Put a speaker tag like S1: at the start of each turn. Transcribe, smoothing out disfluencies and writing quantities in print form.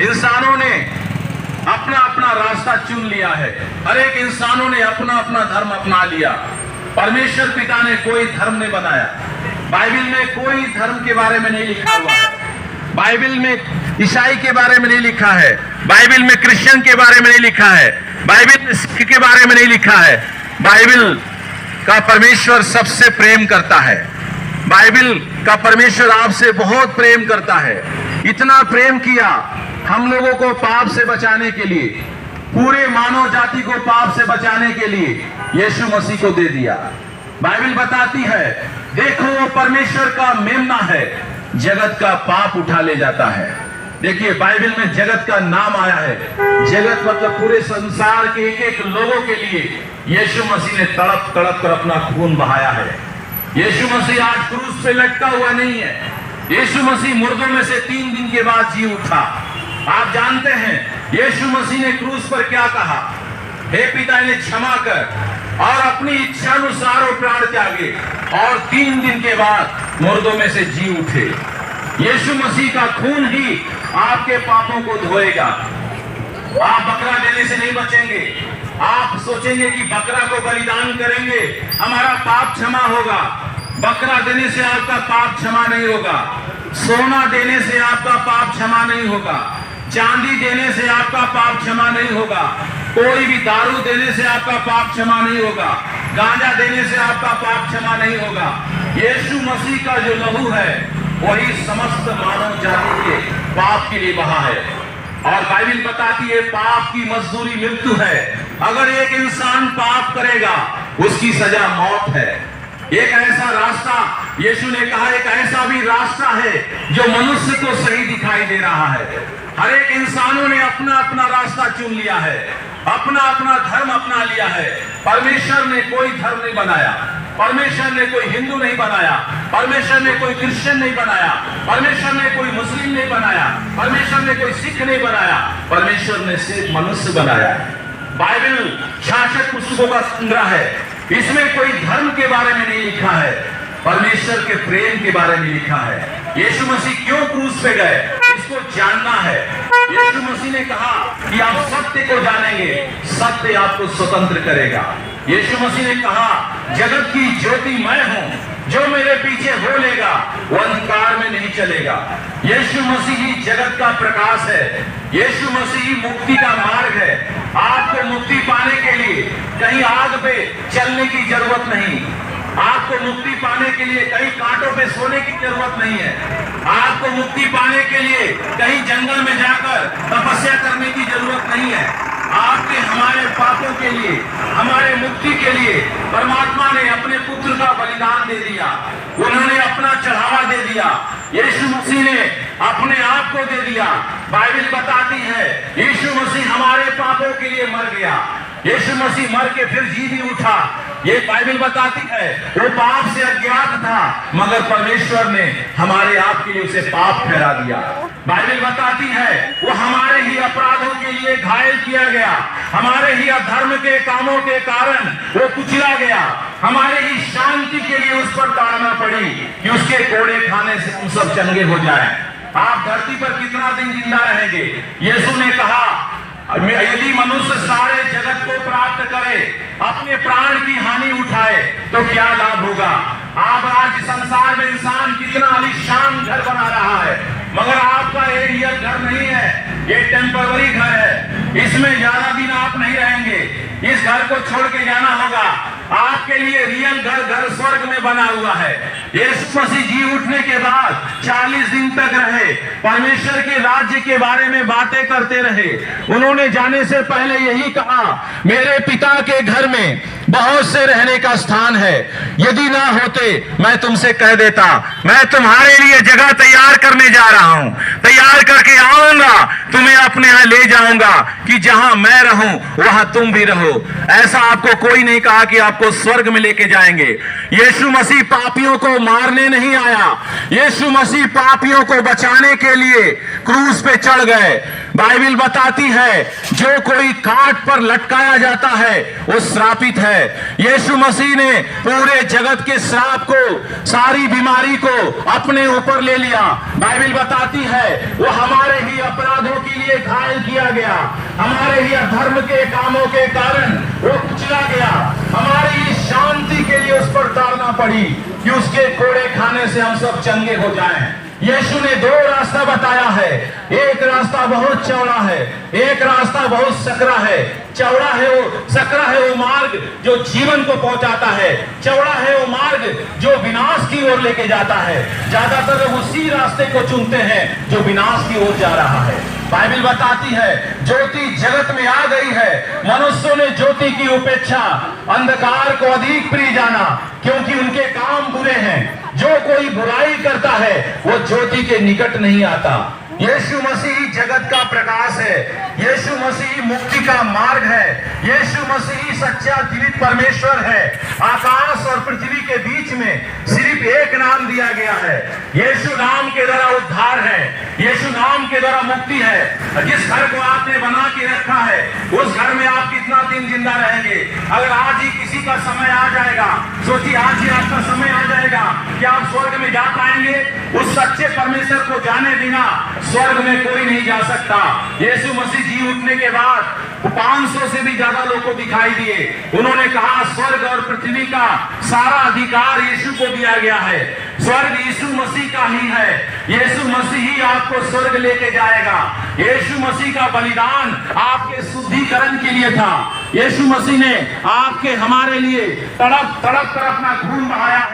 S1: इंसानों ने अपना अपना रास्ता चुन लिया है। हर एक इंसानों ने अपना अपना धर्म अपना लिया। परमेश्वर पिता ने कोई धर्म नहीं बनाया। बाइबल में कोई धर्म के बारे में नहीं लिखा हुआ है। बाइबल में ईसाई के बारे में नहीं लिखा है। बाइबल में क्रिश्चियन के बारे में नहीं लिखा है। बाइबल में सिख के बारे में नहीं लिखा है। बाइबल का परमेश्वर सबसे प्रेम करता है। बाइबल का परमेश्वर आपसे बहुत प्रेम करता है। इतना प्रेम किया हम लोगों को पाप से बचाने के लिए, पूरे मानव जाति को पाप से बचाने के लिए यीशु मसीह को दे दिया। बाइबल बताती है, देखो वो परमेश्वर का मेमना है, जगत का पाप उठा ले जाता है। देखिए बाइबल में जगत का नाम आया है। जगत मतलब पूरे संसार के एक एक लोगों के लिए यीशु मसीह ने तड़प तड़प कर अपना खून बहाया है। यीशु मसीह आज क्रूस पे लटका हुआ नहीं है। यीशु मसीह मुर्दों में से 3 दिन के बाद जी उठा। आप जानते हैं यीशु मसीह ने क्रूस पर क्या कहा? हे पिता इन्हें क्षमा कर, और अपनी इच्छा अनुसार वो प्राण त्यागे और 3 दिन के बाद मुर्दों में से जी उठे। यीशु मसीह का खून ही आपके पापों को धोएगा। आप बकरा देने से नहीं बचेंगे। आप सोचेंगे कि बकरा को बलिदान करेंगे हमारा पाप क्षमा होगा। बकरा देने से आपका पाप क्षमा नहीं होगा। सोना देने से आपका पाप क्षमा नहीं होगा। चांदी देने से आपका पाप क्षमा नहीं होगा। कोई भी दारू देने से आपका पाप क्षमा नहीं होगा। गांजा देने से आपका पाप क्षमा नहीं होगा। यीशु मसीह का जो लहू है वही समस्त मानव जाति के पाप के लिए बहा है। और बाइबल बताती है पाप की मजदूरी मृत्यु है। अगर एक इंसान पाप करेगा उसकी सजा मौत है। एक ऐसा रास्ता यीशु ने कहा, एक ऐसा भी रास्ता है जो मनुष्य को सही दिखाई दे रहा है। हर एक इंसानों ने अपना अपना रास्ता चुन लिया है, अपना अपना धर्म अपना लिया है। परमेश्वर ने कोई धर्म नहीं बनाया। परमेश्वर ने कोई हिंदू नहीं बनाया। परमेश्वर ने कोई क्रिश्चियन नहीं बनाया। परमेश्वर ने कोई मुस्लिम नहीं बनाया। परमेश्वर ने कोई सिख नहीं बनाया। परमेश्वर ने सिर्फ मनुष्य बनाया। बाइबल 66 पुस्तकों का संग्रह है। इसमें कोई धर्म के बारे में नहीं लिखा है, परमेश्वर के प्रेम के बारे में लिखा है। यीशु मसीह क्यों क्रूस पे गए इसको जानना है। यीशु मसीह ने कहा कि आप सत्य को जानेंगे, सत्य आपको स्वतंत्र करेगा। यीशु मसीह ने कहा जगत की ज्योति मैं हूं, जो मेरे पीछे हो लेगा वो अंधकार में नहीं चलेगा। यीशु मसीह ही जगत का प्रकाश है। यीशु मसीह ही मुक्ति का मार्ग है। आपको मुक्ति पाने के लिए कहीं आग पे चलने की जरूरत नहीं। आपको मुक्ति पाने के लिए कहीं कांटों पे सोने की जरूरत नहीं है। आपको मुक्ति पाने के लिए कहीं जंगल में जाकर तपस्या करने की जरूरत नहीं है। आपके हमारे पापों के लिए, हमारे मुक्ति के लिए परमात्मा ने अपने पुत्र का बलिदान दे दिया। उन्होंने अपना चढ़ावा दे दिया। यीशु मसीह ने अपने आप को दे दिया। बाइबल बताती है यीशु मसीह हमारे पापों के लिए मर गया। यीशु मसीह मर के फिर जी भी उठा। ये बाइबल बताती है वो पाप से अज्ञात था मगर परमेश्वर ने हमारे आप के लिए उसे पाप ठहरा दिया। बाइबल बताती है वो हमारे ही अपराधों के लिए घायल किया गया। हमारे ही अधर्म के कामों के कारण वो कुचला गया। हमारे ही शांति के लिए उस पर ताड़ना पड़ी कि उसके कोड़े खाने से हम सब चंगे हो जाएं। आप धरती पर कितना दिन जिंदा रहेंगे? यीशु ने कहा यदि मनुष्य सारे जगत को प्राप्त करे, अपने प्राण की हानि उठाए तो क्या लाभ होगा? आप आज संसार में इंसान कितना आलीशान घर बना रहा है मगर आपका ये रियल घर नहीं है, ये टेम्पररी घर है। इसमें ज्यादा दिन आप नहीं रहेंगे। इस घर को छोड़ के जाना होगा। आपके लिए रियल घर स्वर्ग में बना हुआ है। यीशु मसीह जी उठने के बाद 40 दिन तक रहे, परमेश्वर के राज्य के बारे में बातें करते रहे। उन्होंने जाने से पहले यही कहा मेरे पिता के घर में बहुत से रहने का स्थान है। यदि ना होते मैं तुमसे कह देता, मैं तुम्हारे लिए जगह तैयार करने जा रहा हूं। तैयार करके आऊंगा, तुम्हें अपने यहां ले जाऊंगा कि जहां मैं रहूं वहां तुम भी रहो। ऐसा आपको कोई नहीं कहा कि आपको स्वर्ग में लेके जाएंगे। यीशु मसीह पापियों को मारने नहीं आया। यीशु मसीह पापियों को बचाने के लिए क्रूस पे चढ़ गए। बाइबल बताती है जो कोई काट पर लटकाया जाता है वो श्रापित है। यीशु मसीह ने पूरे जगत के श्राप को, सारी बीमारी को अपने ऊपर ले लिया। बाइबल बताती है वो हमारे ही अपराधों के लिए लिए घायल किया गया, हमारे ही अधर्म के कामों के कारण वो कुचला गया, हमारी ही शांति के लिए उस पर ताड़ना पड़ी कि उसके कोड़े खाने से हम सब चंगे हो जाएं। यीशु ने दो रास्ता बताया है, एक रास्ता बहुत चौड़ा है, एक रास्ता बहुत सकरा है। चौड़ा है वो, सकरा है वो मार्ग जो जीवन को पहुंचाता है, चौड़ा है वो मार्ग जो विनाश की ओर लेके जाता है। ज्यादातर लोग उसी रास्ते को चुनते हैं जो विनाश की ओर जा रहा है। बाइबल बताती है ज्योति जगत में आ गई है, मनुष्यों ने ज्योति की उपेक्षा अंधकार को अधिक प्रिय जाना, क्योंकि उनके काम बुरे हैं। जो कोई बुराई करता है वो ज्योति के निकट नहीं आता। यीशु मसीह जगत का प्रकाश है, यीशु मसीह मुक्ति का मार्ग है, यीशु मसीह सच्चा जीवित परमेश्वर है। आकाश और पृथ्वी के बीच में सिर्फ एक नाम दिया गया है, यीशु नाम के द्वारा उद्धार है, यीशु नाम के द्वारा मुक्ति है। जिस घर को आपने बना के रखा है उस घर में आप कितना दिन जिंदा रहेंगे? अगर आज ही किसी का समय आ जाएगा, सोचिए आज ही आपका समय आ जाएगा, क्या आप स्वर्ग में जा पाएंगे? उस सच्चे परमेश्वर को जाने बिना स्वर्ग में कोई नहीं जा सकता। यीशु मसीह जी उठने के बाद 500 से भी ज्यादा लोग को दिखाई दिए। उन्होंने कहा स्वर्ग और पृथ्वी का सारा अधिकार यीशु को दिया गया है, स्वर्ग यीशु मसीह का ही है, यीशु मसीह ही आपको स्वर्ग लेके जाएगा। यीशु मसीह का बलिदान आपके शुद्धिकरण के लिए था, यीशु मसीह ने आपके हमारे लिए तड़प तड़प कर अपना खून बहाया।